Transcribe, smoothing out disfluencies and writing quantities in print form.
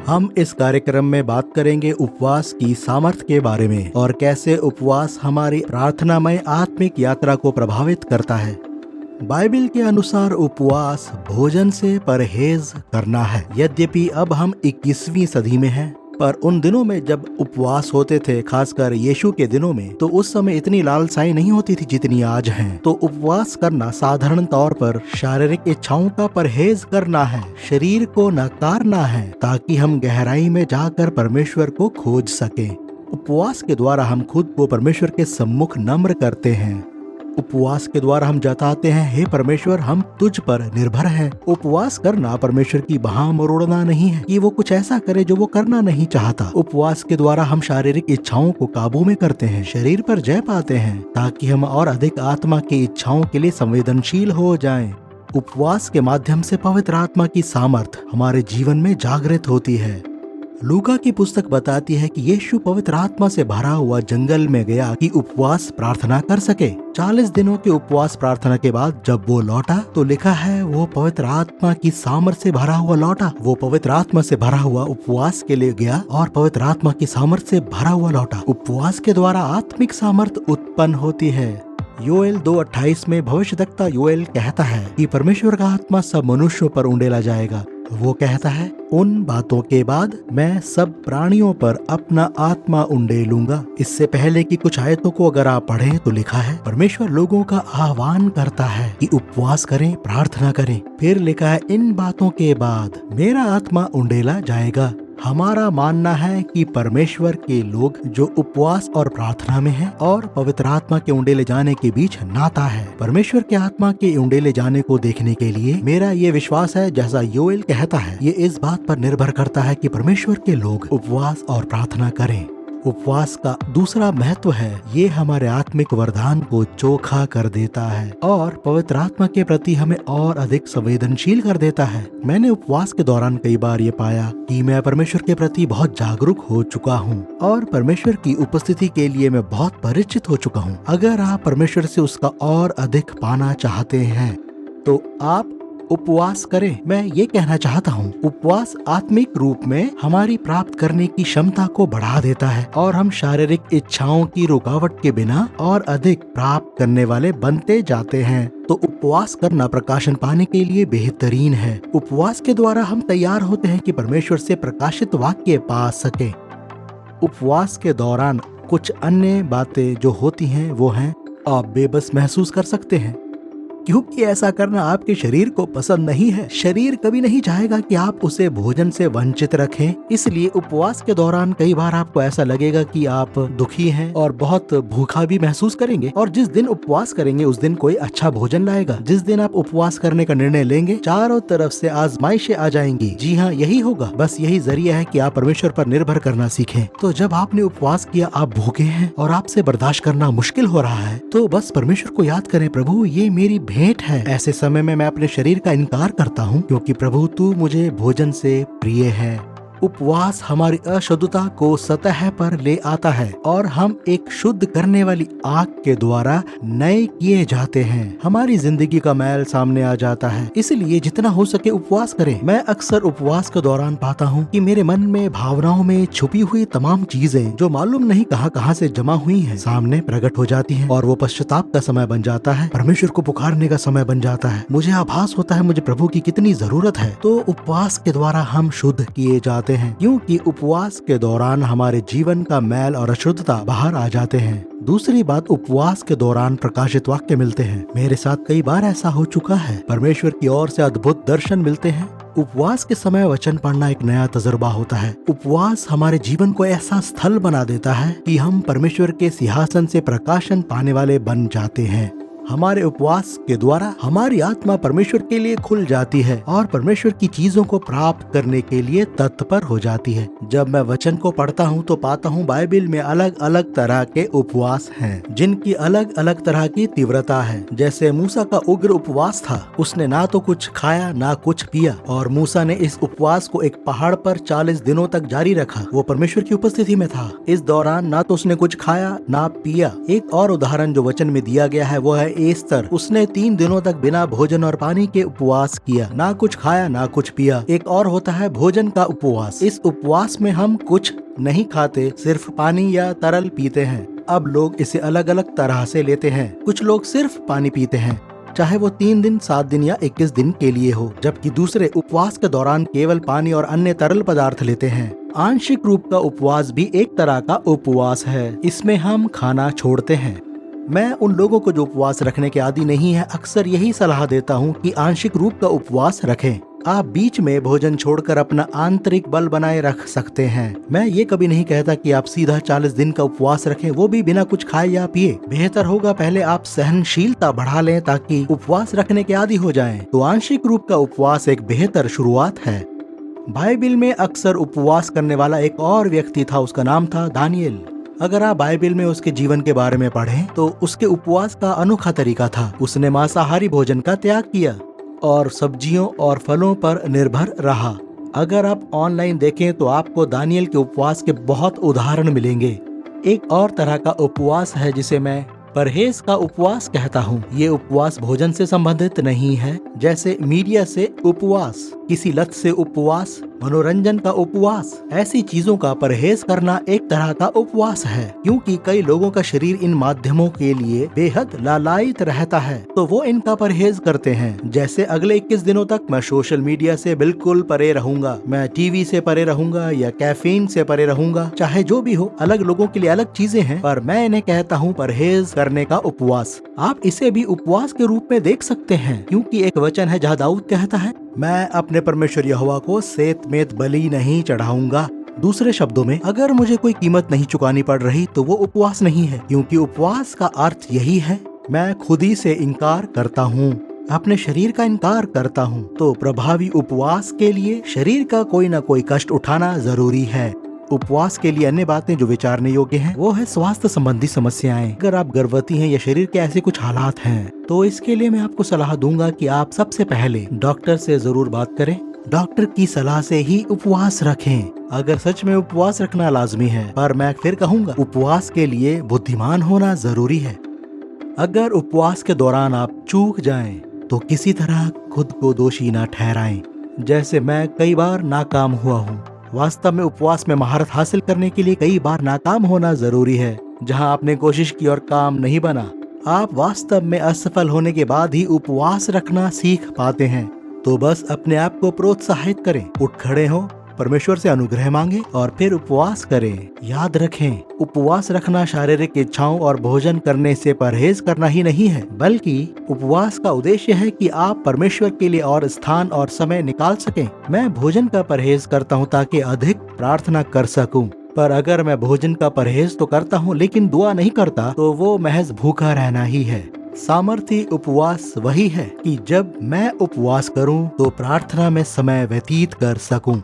हम इस कार्यक्रम में बात करेंगे उपवास की सामर्थ्य के बारे में और कैसे उपवास हमारी प्रार्थनामय आत्मिक यात्रा को प्रभावित करता है। बाइबल के अनुसार उपवास भोजन से परहेज करना है। यद्यपि अब हम 21वीं सदी में हैं, पर उन दिनों में जब उपवास होते थे, खासकर यीशु के दिनों में, तो उस समय इतनी लालसाएं नहीं होती थी जितनी आज हैं। तो उपवास करना साधारण तौर पर शारीरिक इच्छाओं का परहेज करना है, शरीर को नकारना है, ताकि हम गहराई में जाकर परमेश्वर को खोज सके। उपवास के द्वारा हम खुद को परमेश्वर के सम्मुख नम्र करते हैं। उपवास के द्वारा हम जताते हैं, हे परमेश्वर, हम तुझ पर निर्भर हैं। उपवास करना परमेश्वर की बाह मरोड़ना नहीं है कि वो कुछ ऐसा करे जो वो करना नहीं चाहता। उपवास के द्वारा हम शारीरिक इच्छाओं को काबू में करते हैं, शरीर पर जय पाते हैं, ताकि हम और अधिक आत्मा की इच्छाओं के लिए संवेदनशील हो जाएं। उपवास के माध्यम से पवित्र आत्मा की सामर्थ हमारे जीवन में जागृत होती है। लूका की पुस्तक बताती है कि यीशु पवित्र आत्मा से भरा हुआ जंगल में गया कि उपवास प्रार्थना कर सके। 40 दिनों के उपवास प्रार्थना के बाद जब वो लौटा तो लिखा है वो पवित्र आत्मा की सामर्थ से भरा हुआ लौटा। वो पवित्र आत्मा से भरा हुआ उपवास के लिए गया और पवित्र आत्मा की सामर्थ से भरा हुआ लौटा। उपवास के द्वारा आत्मिक सामर्थ उत्पन्न होती है। योएल 2:28 में भविष्यद्वक्ता योएल कहता है कि परमेश्वर का आत्मा सब मनुष्यों पर उंडेला जाएगा। वो कहता है, उन बातों के बाद मैं सब प्राणियों पर अपना आत्मा उंडेलूंगा। इससे पहले की कुछ आयतों को अगर आप पढ़ें तो लिखा है, परमेश्वर लोगों का आह्वान करता है कि उपवास करें, प्रार्थना करें। फिर लिखा है, इन बातों के बाद मेरा आत्मा उंडेला जाएगा। हमारा मानना है कि परमेश्वर के लोग जो उपवास और प्रार्थना में हैं और पवित्र आत्मा के उंडेले जाने के बीच नाता है। परमेश्वर के आत्मा के उंडेले जाने को देखने के लिए मेरा ये विश्वास है, जैसा योएल कहता है, ये इस बात पर निर्भर करता है कि परमेश्वर के लोग उपवास और प्रार्थना करें। उपवास का दूसरा महत्व है, ये हमारे आत्मिक वरदान को चोखा कर देता है और पवित्र आत्मा के प्रति हमें और अधिक संवेदनशील कर देता है। मैंने उपवास के दौरान कई बार ये पाया कि मैं परमेश्वर के प्रति बहुत जागरूक हो चुका हूँ और परमेश्वर की उपस्थिति के लिए मैं बहुत परिचित हो चुका हूँ। अगर आप परमेश्वर से उसका और अधिक पाना चाहते हैं तो आप उपवास करें। मैं ये कहना चाहता हूँ, उपवास आत्मिक रूप में हमारी प्राप्त करने की क्षमता को बढ़ा देता है और हम शारीरिक इच्छाओं की रुकावट के बिना और अधिक प्राप्त करने वाले बनते जाते हैं। तो उपवास करना प्रकाशन पाने के लिए बेहतरीन है। उपवास के द्वारा हम तैयार होते हैं कि परमेश्वर से प्रकाशित वाक्य पा सके। उपवास के दौरान कुछ अन्य बातें जो होती हैं वो हैं, आप बेबस महसूस कर सकते हैं, क्योंकि ऐसा करना आपके शरीर को पसंद नहीं है। शरीर कभी नहीं चाहेगा कि आप उसे भोजन से वंचित रखें। इसलिए उपवास के दौरान कई बार आपको ऐसा लगेगा कि आप दुखी हैं और बहुत भूखा भी महसूस करेंगे। और जिस दिन उपवास करेंगे उस दिन कोई अच्छा भोजन लाएगा। जिस दिन आप उपवास करने का निर्णय लेंगे, चारों तरफ से आजमाइशें आ जाएंगी। जी हाँ, यही होगा। बस यही जरिया है कि आप परमेश्वर पर निर्भर करना सीखें। तो जब आपने उपवास किया, आप भूखे हैं और आपसे बर्दाश्त करना मुश्किल हो रहा है, तो बस परमेश्वर को याद करें, प्रभु ये मेरी भेंट है। ऐसे समय में मैं अपने शरीर का इनकार करता हूँ, क्योंकि प्रभु तू मुझे भोजन से प्रिय है। उपवास हमारी अशुद्धता को सतह पर ले आता है और हम एक शुद्ध करने वाली आग के द्वारा नए किए जाते हैं। हमारी जिंदगी का मैल सामने आ जाता है। इसलिए जितना हो सके उपवास करें। मैं अक्सर उपवास के दौरान पाता हूँ कि मेरे मन में, भावनाओं में छुपी हुई तमाम चीजें जो मालूम नहीं कहाँ से जमा हुई हैं, सामने प्रकट हो जाती हैं और वो पश्चाताप का समय बन जाता है। परमेश्वर को पुकारने का समय बन जाता है। मुझे आभास होता है मुझे प्रभु की कितनी जरूरत है। तो उपवास के द्वारा हम शुद्ध किए जाते हैं, क्योंकि उपवास के दौरान हमारे जीवन का मैल और अशुद्धता बाहर आ जाते हैं। दूसरी बात, उपवास के दौरान प्रकाशित वाक्य मिलते हैं। मेरे साथ कई बार ऐसा हो चुका है। परमेश्वर की ओर से अद्भुत दर्शन मिलते हैं। उपवास के समय वचन पढ़ना एक नया तजुर्बा होता है। उपवास हमारे जीवन को ऐसा स्थल बना देता है कि हम परमेश्वर के सिंहासन से प्रकाशन पाने वाले बन जाते हैं। हमारे उपवास के द्वारा हमारी आत्मा परमेश्वर के लिए खुल जाती है और परमेश्वर की चीजों को प्राप्त करने के लिए तत्पर हो जाती है। जब मैं वचन को पढ़ता हूँ तो पाता हूँ बाइबल में अलग अलग तरह के उपवास हैं, जिनकी अलग अलग तरह की तीव्रता है। जैसे मूसा का उग्र उपवास था, उसने ना तो कुछ खाया ना कुछ पिया, और मूसा ने इस उपवास को एक पहाड़ पर 40 दिनों तक जारी रखा। वो परमेश्वर की उपस्थिति में था। इस दौरान ना तो उसने कुछ खाया ना पिया। एक और उदाहरण जो वचन में दिया गया है वो है एस्तर, उसने 3 दिनों तक बिना भोजन और पानी के उपवास किया, ना कुछ खाया ना कुछ पिया। एक और होता है भोजन का उपवास। इस उपवास में हम कुछ नहीं खाते, सिर्फ पानी या तरल पीते हैं। अब लोग इसे अलग अलग तरह से लेते हैं। कुछ लोग सिर्फ पानी पीते हैं, चाहे वो 3 दिन, 7 दिन या 21 दिन के लिए हो, जबकि दूसरे उपवास के दौरान केवल पानी और अन्य तरल पदार्थ लेते हैं। आंशिक रूप का उपवास भी एक तरह का उपवास है। इसमें हम खाना छोड़ते हैं। मैं उन लोगों को जो उपवास रखने के आदी नहीं है, अक्सर यही सलाह देता हूँ कि आंशिक रूप का उपवास रखें। आप बीच में भोजन छोड़कर अपना आंतरिक बल बनाए रख सकते हैं। मैं ये कभी नहीं कहता कि आप सीधा 40 दिन का उपवास रखें, वो भी बिना कुछ खाए या पिए। बेहतर होगा पहले आप सहनशीलता बढ़ा लें ताकि उपवास रखने के आदी हो जाएं। तो आंशिक रूप का उपवास एक बेहतर शुरुआत है। बाइबिल में अक्सर उपवास करने वाला एक और व्यक्ति था, उसका नाम था दानियल। अगर आप बाइबिल में उसके जीवन के बारे में पढ़ें तो उसके उपवास का अनोखा तरीका था। उसने मांसाहारी भोजन का त्याग किया और सब्जियों और फलों पर निर्भर रहा। अगर आप ऑनलाइन देखें तो आपको दानियल के उपवास के बहुत उदाहरण मिलेंगे। एक और तरह का उपवास है जिसे मैं परहेज का उपवास कहता हूँ। ये उपवास भोजन से संबंधित नहीं है, जैसे मीडिया से उपवास, किसी लत से उपवास, मनोरंजन का उपवास। ऐसी चीजों का परहेज करना एक तरह का उपवास है, क्योंकि कई लोगों का शरीर इन माध्यमों के लिए बेहद लालायित रहता है, तो वो इनका परहेज करते हैं। जैसे अगले 21 दिनों तक मैं सोशल मीडिया से बिल्कुल परे रहूंगा, मैं टीवी से परे रहूंगा या कैफीन से परे रहूंगा। चाहे जो भी हो, अलग लोगों के लिए अलग चीजें हैं, पर मैं इन्हें कहता हूँ परहेज करने का उपवास। आप इसे भी उपवास के रूप में देख सकते हैं, क्योंकि एक वचन है जहाँ दाऊद कहता है, मैं अपने परमेश्वर यहोवा को सेतमेत बलि नहीं चढ़ाऊंगा। दूसरे शब्दों में, अगर मुझे कोई कीमत नहीं चुकानी पड़ रही तो वो उपवास नहीं है, क्योंकि उपवास का अर्थ यही है, मैं खुद ही से इनकार करता हूँ, अपने शरीर का इनकार करता हूँ। तो प्रभावी उपवास के लिए शरीर का कोई ना कोई कष्ट उठाना जरूरी है। उपवास के लिए अन्य बातें जो विचारने योग्य हैं, वो है स्वास्थ्य संबंधी समस्याएं। अगर आप गर्भवती हैं या शरीर के ऐसे कुछ हालात हैं, तो इसके लिए मैं आपको सलाह दूंगा कि आप सबसे पहले डॉक्टर से जरूर बात करें। डॉक्टर की सलाह से ही उपवास रखें, अगर सच में उपवास रखना लाजमी है। पर मैं फिर कहूँगा, उपवास के लिए बुद्धिमान होना जरूरी है। अगर उपवास के दौरान आप चूक जाएं, तो किसी तरह खुद को दोषी न ठहराएं। जैसे मैं कई बार नाकाम हुआ हूँ। वास्तव में उपवास में महारत हासिल करने के लिए कई बार नाकाम होना जरूरी है। जहां आपने कोशिश की और काम नहीं बना, आप वास्तव में असफल होने के बाद ही उपवास रखना सीख पाते हैं। तो बस अपने आप को प्रोत्साहित करें, उठ खड़े हो, परमेश्वर से अनुग्रह मांगे और फिर उपवास करें। याद रखें, उपवास रखना शारीरिक इच्छाओं और भोजन करने से परहेज करना ही नहीं है, बल्कि उपवास का उद्देश्य है कि आप परमेश्वर के लिए और स्थान और समय निकाल सकें। मैं भोजन का परहेज करता हूँ ताकि अधिक प्रार्थना कर सकूं। पर अगर मैं भोजन का परहेज तो करता हूँ लेकिन दुआ नहीं करता, तो वो महज भूखा रहना ही है। सामर्थी उपवास वही है कि जब मैं उपवास करूं तो प्रार्थना में समय व्यतीत कर सकूं।